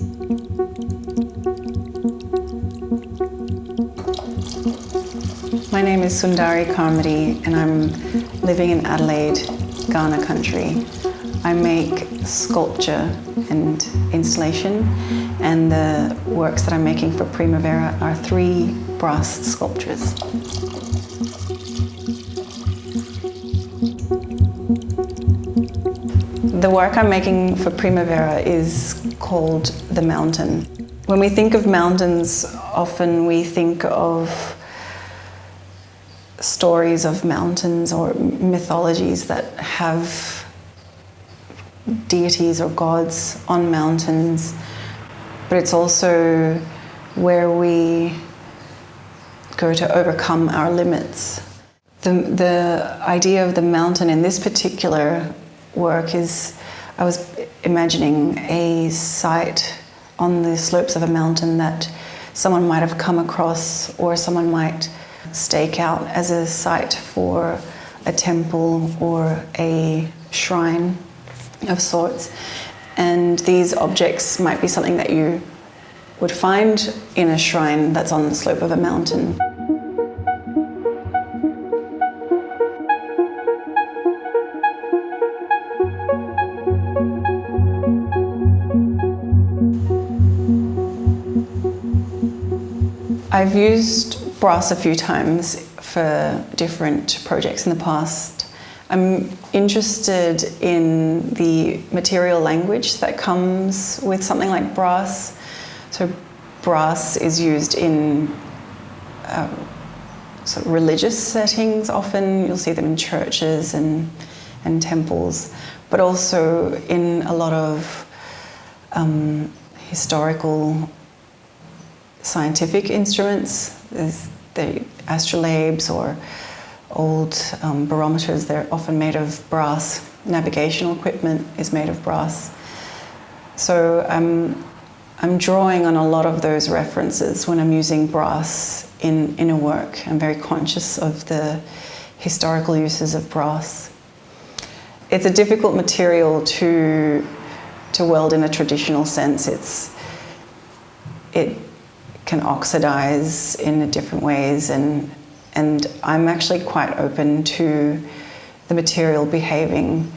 My name is Sundari Carmody and I'm living in Adelaide, Kaurna country. I make sculpture and installation, and the works that I'm making for Primavera are 3 brass sculptures. The work I'm making for Primavera is called The Mountain. When we think of mountains, often we think of stories of mountains or mythologies that have deities or gods on mountains, but it's also where we go to overcome our limits. The idea of the mountain in this particular work is, I was imagining a site on the slopes of a mountain that someone might have come across, or someone might stake out as a site for a temple or a shrine of sorts. And these objects might be something that you would find in a shrine that's on the slope of a mountain. I've used brass a few times for different projects in the past. I'm interested in the material language that comes with something like brass. So brass is used in sort of religious settings often. You'll see them in churches and temples, but also in a lot of historical scientific instruments. There's the astrolabes or old barometers. They're often made of brass. Navigational equipment is made of brass. So I'm drawing on a lot of those references when I'm using brass in a work. I'm very conscious of the historical uses of brass. It's a difficult material to weld in a traditional sense. It can oxidize in different ways, and I'm actually quite open to the material behaving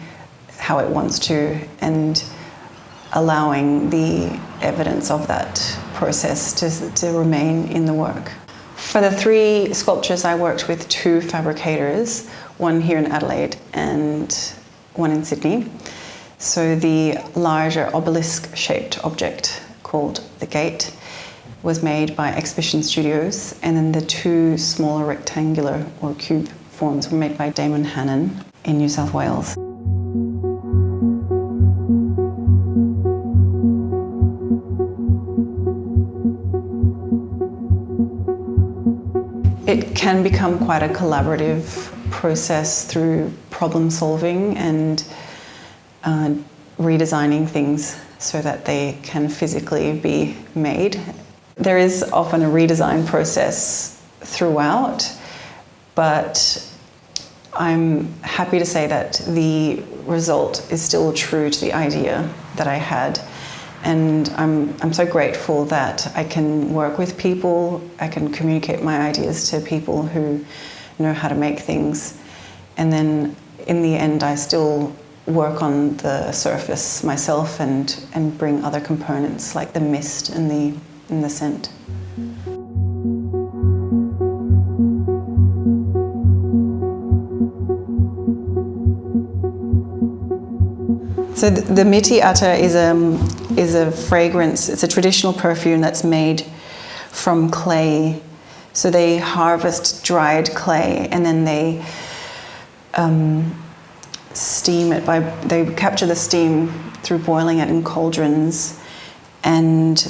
how it wants to and allowing the evidence of that process to remain in the work. For the 3 sculptures, I worked with 2 fabricators, one here in Adelaide and one in Sydney. So the larger obelisk-shaped object called The Gate was made by Exhibition Studios, and then the 2 smaller rectangular or cube forms were made by Damon Hannon in New South Wales. It can become quite a collaborative process through problem solving and redesigning things so that they can physically be made. There is often a redesign process throughout, but I'm happy to say that the result is still true to the idea that I had. And I'm so grateful that I can work with people, I can communicate my ideas to people who know how to make things. And then in the end, I still work on the surface myself and bring other components like the mist and the scent. So the Miti Atta is a fragrance. It's a traditional perfume that's made from clay. So they harvest dried clay and then they steam it they capture the steam through boiling it in cauldrons, and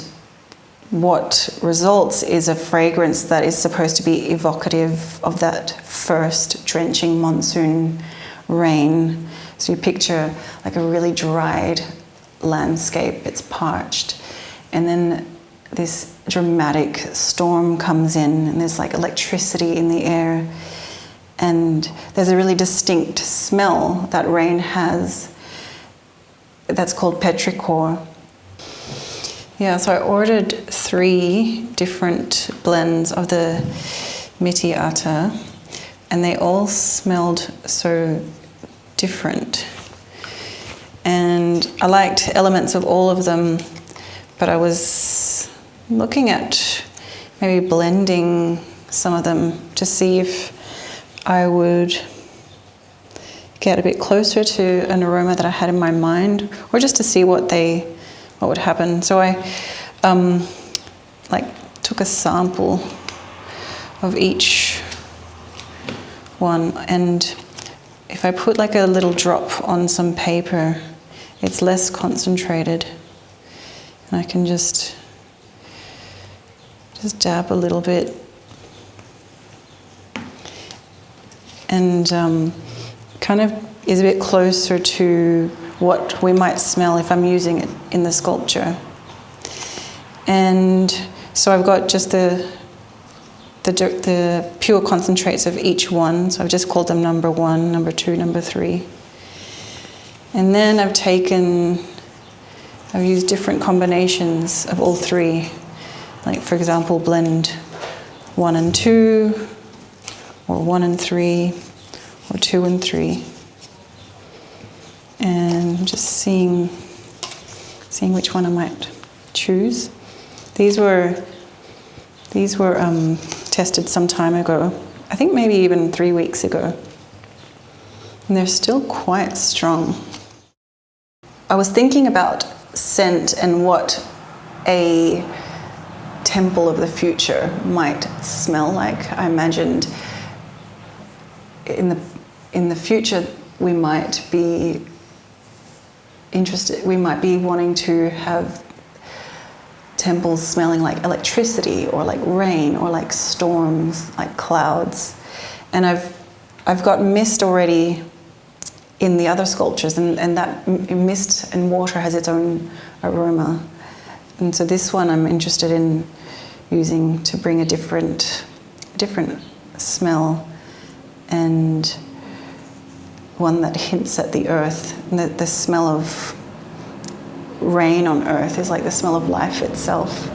what results is a fragrance that is supposed to be evocative of that first drenching monsoon rain. So you picture like a really dried landscape, it's parched, and then this dramatic storm comes in and there's like electricity in the air, and there's a really distinct smell that rain has that's called petrichor. Yeah, so I ordered 3 different blends of the Miti Atta, and they all smelled so different. And I liked elements of all of them, but I was looking at maybe blending some of them to see if I would get a bit closer to an aroma that I had in my mind, or just to see what would happen. So I took a sample of each one, and if I put like a little drop on some paper, it's less concentrated, and I can just dab a little bit, and kind of is a bit closer to what we might smell if I'm using it in the sculpture. And so I've got just the pure concentrates of each one. So I've just called them number 1, number 2, number 3. And then I've used different combinations of all 3. Like, for example, blend 1 and 2, or 1 and 3, or 2 and 3. And just seeing which one I might choose. These were tested some time ago. I think maybe even 3 weeks ago. And they're still quite strong. I was thinking about scent and what a temple of the future might smell like. I imagined in the future we might be wanting to have temples smelling like electricity, or like rain, or like storms, like clouds. And I've got mist already in the other sculptures, and that mist and water has its own aroma. And so this one I'm interested in using to bring a different smell, and one that hints at the earth. And the smell of rain on earth is like the smell of life itself.